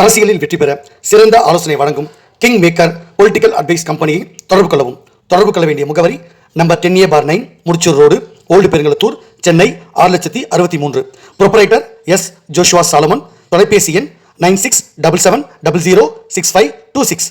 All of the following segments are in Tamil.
அரசியலில் வெற்றி பெற சிறந்த ஆலோசனை வழங்கும் கிங் மேக்கர் பொலிட்டிக்கல் அட்வைஸ் கம்பெனியை தொடர்பு கொள்ளவும். தொடர்பு கொள்ள வேண்டிய முகவரி number 10A/9 Mudichur road, old Perungalathur, Chennai 6,63,000. Proprietor S. Joshua Solomon. தொலைபேசி எண் 9677006526.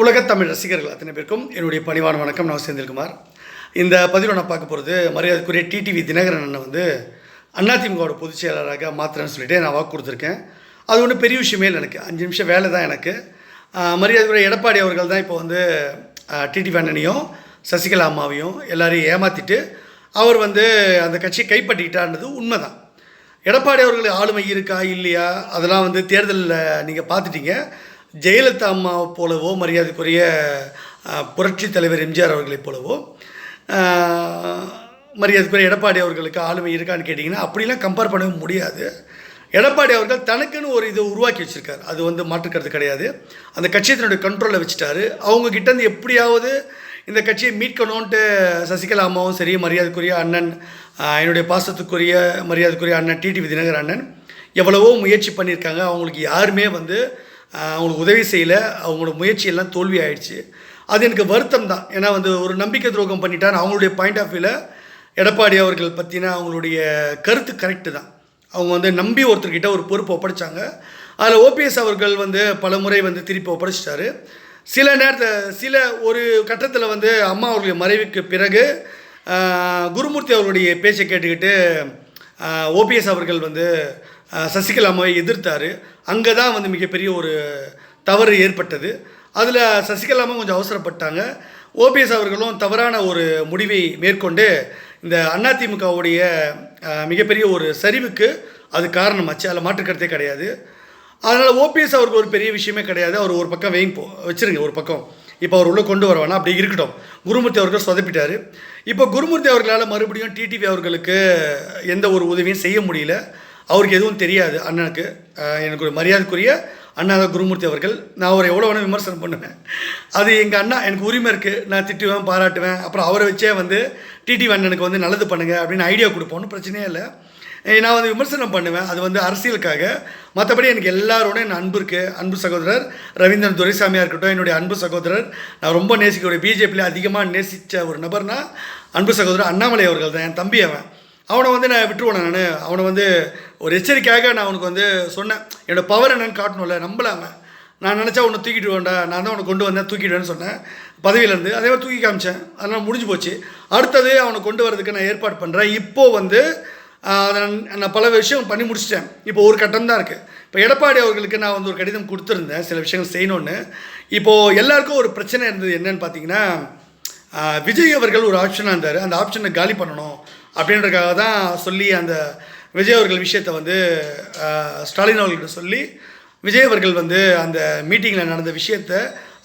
உலகத் தமிழ் ரசிகர்கள் அத்தனை பேருக்கும் என்னுடைய பணிவான வணக்கம். நான் செந்தில்குமார். இந்த பதிவில் நான் பார்க்க போகிறது மரியாதைக்குரிய டிடிவி தினகரன் அண்ணன் வந்து அதிமுகவோட பொதுச் செயலாளராக மாத்திரன்னு சொல்லிட்டு நான் வாக்கு கொடுத்துருக்கேன். அது ஒன்றும் பெரிய விஷயமே இல்லை, எனக்கு 5 நிமிஷம் வேலை தான். எனக்கு மரியாதைக்குரிய எடப்பாடி அவர்கள் தான் இப்போ வந்து டிடிவி அண்ணனையும் சசிகலா அம்மாவையும் எல்லாரையும் ஏமாற்றிட்டு அவர் வந்து அந்த கட்சியை கைப்பற்றிக்கிட்டான்றது உண்மை தான். எடப்பாடி அவர்கள் ஆளுமை இருக்கா இல்லையா அதெல்லாம் வந்து தேர்தலில் நீங்கள் பார்த்துட்டீங்க. ஜெயலலிதா அம்மாவை போலவோ மரியாதைக்குரிய புரட்சி தலைவர் எம்ஜிஆர் அவர்களைப் போலவோ மரியாதைக்குரிய எடப்பாடி அவர்களுக்கு ஆளுமை இருக்கான்னு கேட்டிங்கன்னா அப்படிலாம் கம்பேர் பண்ணவே முடியாது. எடப்பாடி அவர்கள் தனக்குன்னு ஒரு இது உருவாக்கி வச்சுருக்கார், அது வந்து மாற்றுக்கிறது கிடையாது. அந்த கட்சியை தன்னுடைய கண்ட்ரோலில் வச்சுட்டாரு. அவங்கக்கிட்டேருந்து எப்படியாவது இந்த கட்சியை மீட்கணுன்ட்டு சசிகலா அம்மாவும் சரி, மரியாதைக்குரிய அண்ணன் என்னுடைய பாசத்துக்குரிய மரியாதைக்குரிய அண்ணன் டிடிவி தினகரன் அண்ணன் எவ்வளவோ முயற்சி பண்ணியிருக்காங்க. அவங்களுக்கு யாருமே வந்து அவங்களுக்கு உதவி செய்யலை. அவங்களோட முயற்சியெல்லாம் தோல்வி ஆயிடுச்சு. அது எனக்கு வருத்தம் தான். ஏன்னா வந்து ஒரு நம்பிக்கை துரோகம் பண்ணிட்டான்னு அவங்களுடைய பாயிண்ட் ஆஃப் வியூவில் எடப்பாடி அவர்கள் பற்றின அவங்களுடைய கருத்து கரெக்டு தான். அவங்க வந்து நம்பி ஒருத்தர்கிட்ட ஒரு பொறுப்பை ஒப்படைச்சாங்க. அதில் ஓபிஎஸ் அவர்கள் வந்து பல முறை வந்து திருப்பி ஒப்படைச்சிட்டாரு. சில ஒரு கட்டத்தில் வந்து அம்மா அவர்களுடைய மறைவுக்கு பிறகு குருமூர்த்தி அவர்களுடைய பேச்சை கேட்டுக்கிட்டு ஓபிஎஸ் அவர்கள் வந்து சசிகலா அம்மாவை எதிர்த்தார். அங்கே தான் வந்து மிகப்பெரிய ஒரு தவறு ஏற்பட்டது. அதில் சசிகலா அம்மா கொஞ்சம் அவசரப்பட்டாங்க. ஓபிஎஸ் அவர்களும் தவறான ஒரு முடிவை மேற்கொண்டு இந்த அதிமுகவுடைய மிகப்பெரிய ஒரு சரிவுக்கு அது காரணமாச்சு. அதில் மாற்றுக்கருத்தே கிடையாது. அதனால் ஓபிஎஸ் அவருக்கு ஒரு பெரிய விஷயமே கிடையாது. அவர் ஒரு பக்கம் வச்சுருங்க ஒரு பக்கம். இப்போ அவர் உள்ளே கொண்டு வரவேணா, அப்படி இருக்கட்டும். குருமூர்த்தி அவர்கள் சொதப்பிட்டார். இப்போ குருமூர்த்தி அவர்களால் மறுபடியும் டிடிவி அவர்களுக்கு எந்த ஒரு உதவியும் செய்ய முடியல. அவருக்கு எதுவும் தெரியாது. அண்ணனுக்கு எனக்கு ஒரு மரியாதைக்குரிய அண்ணா தான் குருமூர்த்தி அவர்கள். நான் அவரை எவ்வளோ வேணால் விமர்சனம் பண்ணுவேன். அது எங்கள் அண்ணா, எனக்கு உரிமை இருக்குது. நான் திட்டுவேன், பாராட்டுவேன். அப்புறம் அவரை வச்சே வந்து டிடிவி அண்ணனுக்கு வந்து நல்லது பண்ணுங்கள் அப்படின்னு ஐடியா கொடுப்போன்னு பிரச்சனையே இல்லை. நான் வந்து விமர்சனம் பண்ணுவேன். அது வந்து அரசியலுக்காக. மற்றபடி எனக்கு எல்லாரோட என் அன்பு இருக்குது. அன்பு சகோதரர் ரவீந்திரன் துரைசாமியாக இருக்கட்டும், என்னுடைய அன்பு சகோதரர் நான் ரொம்ப நேசிக்கக்கூடிய பிஜேபியில் அதிகமாக நேசித்த ஒரு நபர்னால் அன்பு சகோதரர் அண்ணாமலை அவர்கள் தான். என் தம்பி அவனை வந்து நான் விட்டுருவேன். அவனை வந்து ஒரு எச்சரிக்கையாக நான் அவனுக்கு வந்து சொன்னேன். என்னோடய பவர் என்னென்னு காட்டணும்ல, நம்பலாமல். நான் நினச்சா உன்னை தூக்கிட்டு வேண்டா, நான் தான் அவனை கொண்டு வந்தேன், தூக்கிடுவேன்னு சொன்னேன் பதவியிலேருந்து. அதே மாதிரி தூக்கி காமிச்சேன். அதனால் முடிஞ்சு போச்சு. அடுத்தது அவனை கொண்டு வரதுக்கு நான் ஏற்பாடு பண்ணுறேன். இப்போது வந்து நான் பல விஷயம் பண்ணி முடிச்சிட்டேன். இப்போ ஒரு கட்டம் தான் இருக்குது. இப்போ எடப்பாடி அவர்களுக்கு நான் வந்து ஒரு கடிதம் கொடுத்துருந்தேன், சில விஷயங்கள் செய்யணுன்னு. இப்போது எல்லாருக்கும் ஒரு பிரச்சனை இருந்தது. என்னன்னு பார்த்தீங்கன்னா, விஜய் அவர்கள் ஒரு ஆப்ஷனாக இருந்தார். அந்த ஆப்ஷனை காலி பண்ணணும் அப்படின்றதுக்காக தான் சொல்லி அந்த விஜய் அவர்கள் விஷயத்தை வந்து ஸ்டாலின் அவர்கள்ட்ட சொல்லி விஜய் அவர்கள் வந்து அந்த மீட்டிங்கில் நடந்த விஷயத்தை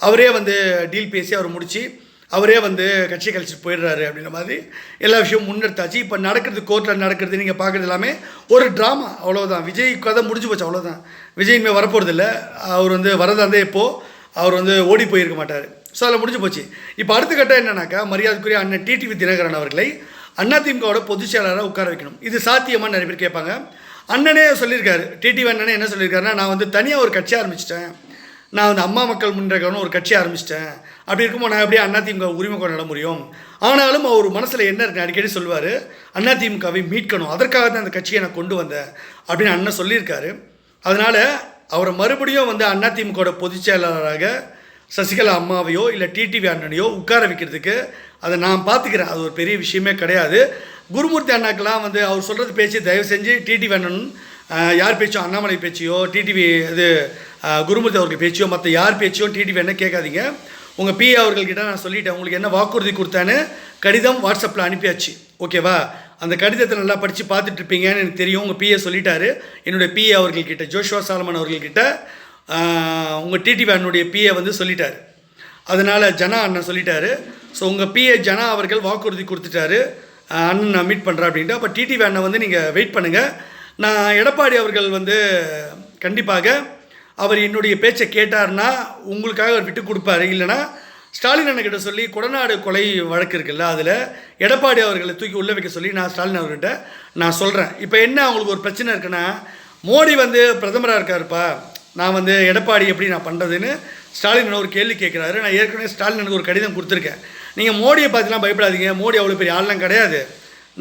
அவரே வந்து டீல் பேசி அவர் முடித்து அவரே வந்து கட்சியை கழிச்சிட்டு போயிடுறாரு அப்படின்ற மாதிரி எல்லா விஷயமும் முன்னெடுத்தாச்சு. இப்போ நடக்கிறது, கோர்ட்டில் நடக்கிறது, நீங்கள் பார்க்குறது எல்லாமே ஒரு ட்ராமா, அவ்வளோதான். விஜய் கதை முடிஞ்சு போச்சு, அவ்வளோதான். விஜய் இனிமேல் வரப்போகிறதில்ல. அவர் வந்து வரதா இருந்தால் இப்போது அவர் வந்து ஓடி போயிருக்க மாட்டார். ஸோ அதில் முடிஞ்சு போச்சு. இப்போ அடுத்த கட்டம் என்னன்னாக்கா, மரியாதைக்குரிய அண்ணன் டிடிவி தினகரன் அவர்களை அதிமுகவோட பொதுச் செயலாளராக உட்கார வைக்கணும். இது சாத்தியமாக நிறைய பேர் கேட்பாங்க. அண்ணனே சொல்லியிருக்காரு, டிடிவி அண்ணனே என்ன சொல்லியிருக்காருன்னா, நான் வந்து தனியாக ஒரு கட்சி ஆரம்பிச்சிட்டேன். நான் வந்து அம்மா மக்கள் முன்னேற்றம்னு ஒரு கட்சி ஆரம்பிச்சிட்டேன். அப்படி இருக்கும்போது நான் எப்படியே அதிமுக உரிமை கொண்டாட முடியும்? ஆனாலும் அவர் மனசில் என்ன இருக்குன்னு அடிக்கடி சொல்லுவார், அதிமுகவை மீட்கணும், அதற்காக தான் அந்த கட்சியை நான் கொண்டு வந்தேன் அப்படின்னு அண்ணன் சொல்லியிருக்காரு. அதனால் அவரை மறுபடியும் வந்து அதிமுகவோட பொதுச் செயலாளராக சசிகலா அம்மாவையோ இல்லை டிடிவி அண்ணனையோ உட்கார வைக்கிறதுக்கு அதை நான் பார்த்துக்கிறேன். அது ஒரு பெரிய விஷயமே கிடையாது. குருமூர்த்தி அண்ணாக்கெல்லாம் வந்து அவர் சொல்கிறது பேச்சு தயவு செஞ்சு டிடிவி அண்ணன் யார் பேச்சோ, அண்ணாமலை பேச்சையோ, டிடிவி இது குருமூர்த்தி அவர்கள் பேச்சையோ, மற்ற யார் பேச்சையோ டிடிவி அண்ணன் கேட்காதீங்க. உங்கள் பிஏ அவர்கள்கிட்ட நான் சொல்லிட்டேன், உங்களுக்கு என்ன வாக்குறுதி கொடுத்தான்னு கடிதம் வாட்ஸ்அப்பில் அனுப்பியாச்சு. ஓகேவா? அந்த கடிதத்தை நல்லா படித்து பார்த்துட்டு இருப்பீங்கன்னு எனக்கு தெரியும். உங்கள் பிஏ சொல்லிட்டாரு. என்னுடைய பிஏ அவர்கள்கிட்ட, ஜோஷுவா சாலமன் அவர்கள்கிட்ட உங்கள் டிடிவி அண்ணனுடைய பிஏ வந்து சொல்லிட்டார். அதனால் ஜனா அண்ணன் சொல்லிட்டாரு. ஸோ உங்கள் பிஏ ஜனா அவர்கள் வாக்குறுதி கொடுத்துட்டாரு, அண்ணன் நான் மீட் பண்ணுறேன் அப்படின்ட்டு. அப்போ டிடிவி அண்ணன் வந்து நீங்கள் வெயிட் பண்ணுங்கள். நான் எடப்பாடி அவர்கள் வந்து கண்டிப்பாக அவர் என்னுடைய பேச்சை கேட்டார்னா உங்களுக்காக அவர் விட்டு கொடுப்பாரு. இல்லைனா ஸ்டாலின் அண்ணன்கிட்ட சொல்லி கொடநாடு கொலை வழக்கு இருக்குல்ல, அதில் எடப்பாடி அவர்களை தூக்கி உள்ளே வைக்க சொல்லி நான் ஸ்டாலின் அவர்கிட்ட நான் சொல்கிறேன். இப்போ என்ன அவங்களுக்கு ஒரு பிரச்சனை இருக்குன்னா, மோடி வந்து பிரதமராக இருக்காருப்பா, நான் வந்து எடப்பாடி எப்படி நான் பண்ணுறதுன்னு ஸ்டாலின் ஒரு கேள்வி கேட்குறாரு. நான் ஏற்கனவே ஸ்டாலினுக்கு ஒரு கடிதம் கொடுத்துருக்கேன். நீங்கள் மோடியை பார்த்துலாம் பயப்படாதீங்க, மோடி அவ்வளோ பெரிய ஆள்லாம் கிடையாது,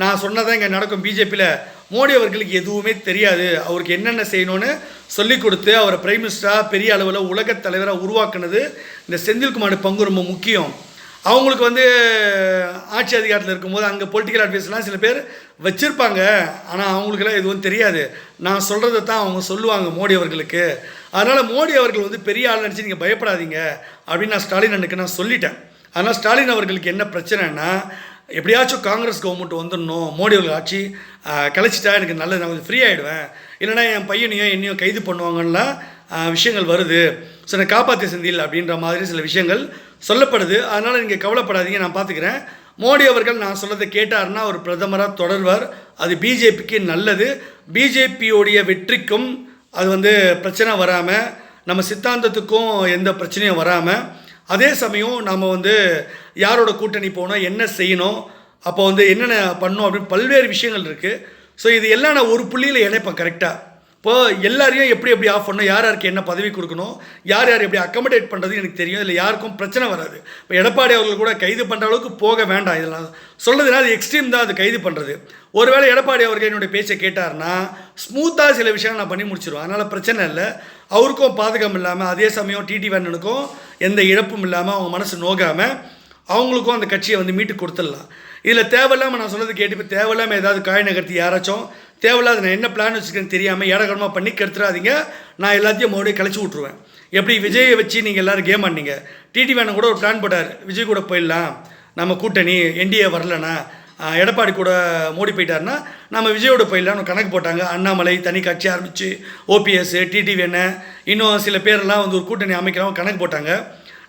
நான் சொன்னதான் இங்கே நடக்கும். பிஜேபியில் மோடி அவர்களுக்கு எதுவுமே தெரியாது, அவருக்கு என்னென்ன செய்யணும்னு சொல்லிக் கொடுத்து அவரை பிரைம் மினிஸ்டராக பெரிய அளவில் உலகத் தலைவராக உருவாக்குனது இந்த செந்தில்குமார் பங்கு ரொம்ப முக்கியம். அவங்களுக்கு வந்து ஆட்சி அதிகாரத்தில் இருக்கும்போது அங்கே பொலிட்டிக்கல் அட்வைஸ்லாம் சில பேர் வச்சுருப்பாங்க, ஆனால் அவங்களுக்கெல்லாம் எதுவும் தெரியாது. நான் சொல்கிறத தான் அவங்க சொல்லுவாங்க மோடி அவர்களுக்கு. அதனால் மோடி அவர்கள் வந்து பெரிய ஆள் நினச்சி நீங்கள் பயப்படாதீங்க அப்படின்னு நான் ஸ்டாலின் அண்ணுக்கு நான் சொல்லிட்டேன். அதனால் ஸ்டாலின் அவர்களுக்கு என்ன பிரச்சனைன்னா, எப்படியாச்சும் காங்கிரஸ் கவர்மெண்ட் வந்துடணும், மோடி அவர்கள் ஆட்சி கலைச்சிட்டா எனக்கு நல்லது, நான் கொஞ்சம் ஃப்ரீ ஆகிடுவேன், இல்லைனா என் பையனையும் என்னையும் கைது பண்ணுவாங்கன்னா விஷயங்கள் வருது, ஸோ நான் காப்பாற்ற செந்தில் அப்படின்ற மாதிரி சில விஷயங்கள் சொல்லப்படுது. அதனால் நீங்கள் கவலைப்படாதீங்க, நான் பார்த்துக்கிறேன். மோடி அவர்கள் நான் சொல்கிறத கேட்டார்னா ஒரு பிரதமராக தொடர்வார், அது பிஜேபிக்கு நல்லது. பிஜேபியோடைய வெற்றிக்கும் அது வந்து பிரச்சனை வராமல், நம்ம சித்தாந்தத்துக்கும் எந்த பிரச்சனையும் வராமல், அதே சமயம் நம்ம வந்து யாரோட கூட்டணி போகணும், என்ன செய்யணும், அப்போ வந்து என்னென்ன பண்ணணும் அப்படின்னு பல்வேறு விஷயங்கள் இருக்குது. ஸோ இது எல்லாம் நான் ஒரு புள்ளியில் இணைப்பேன் கரெக்டாக. இப்போது எல்லாரையும் எப்படி எப்படி ஆஃப் பண்ணணும், யார் யாருக்கு என்ன பதவி கொடுக்கணும், யார் யார் எப்படி அக்கமடேட் பண்ணுறது எனக்கு தெரியும். இதில் யாருக்கும் பிரச்சனை வராது. இப்போ எடப்பாடி அவர்கள் கூட கைது பண்ணுற அளவுக்கு போக வேண்டாம். இதெல்லாம் சொல்கிறதுனா அது எக்ஸ்ட்ரீம் தான், அது கைது பண்ணுறது. ஒருவேளை எடப்பாடி அவர்கள் என்னுடைய பேச்சை கேட்டார்னா ஸ்மூத்தாக சில விஷயங்கள் நான் பண்ணி முடிச்சிடுவேன். அதனால் பிரச்சனை இல்லை. அவருக்கும் பாதகம் இல்லாமல், அதே சமயம் டிடி வேண்டனுக்கும் எந்த இழப்பும் இல்லாமல், அவங்க மனசு நோகாமல் அவங்களுக்கும் அந்த கட்சியை வந்து மீட்டு கொடுத்துடலாம். இதில் தேவையில்லாமல் நான் சொன்னது கேட்டு இப்போ தேவையில்லாமல் ஏதாவது காய் நகர்த்தி யாராச்சும் தேவையில்லாத நான் என்ன பிளான் வச்சுருக்கேன்னு தெரியாமல் ஏடகரமாக பண்ணி கெடுத்துறாதீங்க. நான் எல்லாத்தையும் மறுபடியும் கழிச்சு விட்ருவேன். எப்படி விஜயை வச்சு நீங்கள் எல்லோரும் கேம் ஆனீங்க, டிடி வேணன் கூட ஒரு பிளான் போட்டார், விஜய் கூட போயிடலாம், நம்ம கூட்டணி என்டிஏ வரலன்னா, எடப்பாடி கூட மோடி போயிட்டாருன்னா நம்ம விஜயோட போயிடலாம்னு கணக்கு போட்டாங்க. அண்ணாமலை தனி கட்சி ஆரம்பித்து, ஓபிஎஸ், டிடி வேணன், இன்னும் சில பேரெல்லாம் வந்து ஒரு கூட்டணி அமைக்கலாம் கணக்கு போட்டாங்க.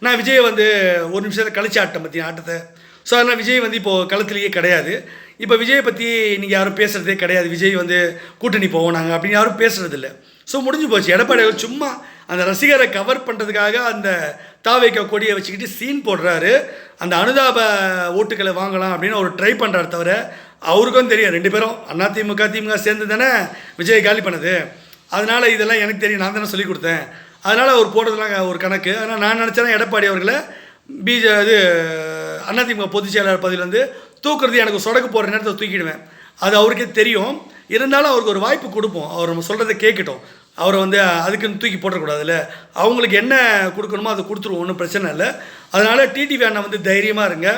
நான் விஜயை வந்து ஒரு நிமிஷத்தை கழிச்சு ஆட்டேன் பற்றி ஆட்டத்தை. ஸோ அதனால் விஜய் வந்து இப்போது களத்துலேயே கிடையாது. இப்போ விஜயை பற்றி நீங்கள் யாரும் பேசுகிறதே கிடையாது. விஜய் வந்து கூட்டணி போவோனாங்க அப்படின்னு யாரும் பேசுகிறதில்ல. ஸோ முடிஞ்சு போச்சு. எடப்பாடி சும்மா அந்த ரசிகரை கவர் பண்ணுறதுக்காக அந்த தாவேக்கா கொடியை வச்சுக்கிட்டு சீன் போடுறாரு. அந்த அனுதாப ஓட்டுக்களை வாங்கலாம் அப்படின்னு அவர் ட்ரை பண்ணுறாரு. தவிர அவருக்கும் தெரியும் ரெண்டு பேரும் அதிமுக திமுக சேர்ந்து தானே விஜய் காலி பண்ணது. அதனால் இதெல்லாம் எனக்கு தெரியும், நான் தானே சொல்லிக் கொடுத்தேன். அதனால் அவர் போடுறதுலாம் ஒரு கணக்கு. ஆனால் நான் நினச்சேன்னா எடப்பாடி அவர்களை இது அதிமுக பொதுச் செயலாளர் பதவியிலேருந்து தூக்குறது எனக்கு சொடக்கு போடுற நேரத்தை தூக்கிடுவேன். அது அவருக்கே தெரியும். இருந்தாலும் அவருக்கு ஒரு வாய்ப்பு கொடுப்போம். அவர் நம்ம சொல்கிறத கேட்கட்டும். அவரை வந்து அதுக்குன்னு தூக்கி போடக்கூடாதுல்ல. அவங்களுக்கு என்ன கொடுக்கணுமோ அதை கொடுத்துருவோம், ஒன்றும் பிரச்சனை இல்லை. அதனால் டிடிவி அண்ணா வந்து தைரியமாக இருங்க.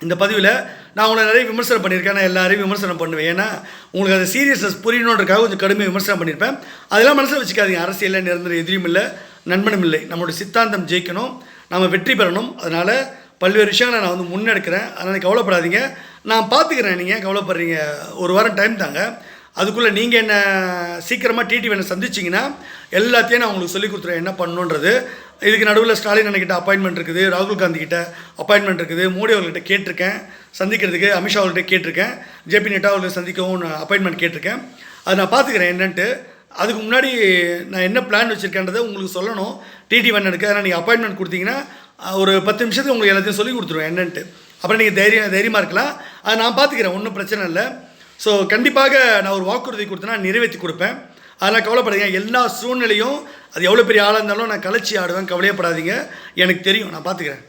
இந்த பதிவில் நான் உங்களை நிறைய விமர்சனம் பண்ணியிருக்கேன். நான் எல்லாரையும் விமர்சனம் பண்ணுவேன். ஏன்னா உங்களுக்கு அது சீரியஸ்னஸ் புரியணுன்றக்காக கொஞ்சம் கடுமையாக விமர்சனம் பண்ணியிருப்பேன். அதெல்லாம் மனசில் வச்சுக்காதீங்க. அரசியலில் நிரந்தர எதிரியும் இல்லை, நண்பனும் இல்லை. நம்மளுடைய சித்தாந்தம் ஜெயிக்கணும், நம்ம வெற்றி பெறணும். அதனால் பல்வேறு விஷயங்களை நான் வந்து முன்னெடுக்கிறேன். அதனால் கவலைப்படாதீங்க, நான் பார்த்துக்கிறேன். நீங்கள் கவலைப்படுறீங்க, ஒரு வாரம் டைம் தாங்க. அதுக்குள்ளே நீங்கள் என்ன சீக்கிரமாக டிடி வேணை சந்திச்சிங்கன்னா எல்லாத்தையும் நான் உங்களுக்கு சொல்லிக் கொடுத்துருவேன் என்ன பண்ணணுன்றது. இதுக்கு நடுவில் ஸ்டாலின் அண்ணக்கிட்ட அப்பாயின்மெண்ட் இருக்குது, ராகுல் காந்தி கிட்ட அப்பாயின்மெண்ட் இருக்குது, மோடி அவர்கிட்ட கேட்டிருக்கேன் சந்திக்கிறதுக்கு, அமித்ஷா அவர்கிட்ட கேட்டிருக்கேன், ஜேபி நட்டா அவர்களை சந்திக்கவும் நான் அப்பாயின்மெண்ட் கேட்டிருக்கேன். அதை நான் பார்த்துக்கிறேன் என்னன்ட்டு. அதுக்கு முன்னாடி நான் என்ன பிளான் வச்சுருக்கேன்றதை உங்களுக்கு சொல்லணும் டிடி வேணனுக்கு. அதனால் நீங்கள் அப்பாயின்மெண்ட் கொடுத்தீங்கன்னா ஒரு 10 நிமிஷத்துக்கு உங்களுக்கு எல்லாத்தையும் சொல்லி கொடுத்துருவேன் என்னன்ட்டு. அப்புறம் நீங்கள் தைரியமாக இருக்கலாம். அதை நான் பார்த்துக்கிறேன், ஒன்றும் பிரச்சனை இல்லை. ஸோ கண்டிப்பாக நான் ஒரு வாக்குறுதி கொடுத்தேன்னா நிறைவேற்றி கொடுப்பேன். அதெல்லாம் கவலைப்படாதீங்க. எல்லா சூழ்நிலையும் அது எவ்வளோ பெரிய ஆளாக இருந்தாலும் நான் கலைச்சி ஆடுவேன், கவலையப்படாதீங்க. எனக்கு தெரியும், நான் பார்த்துக்கிறேன்.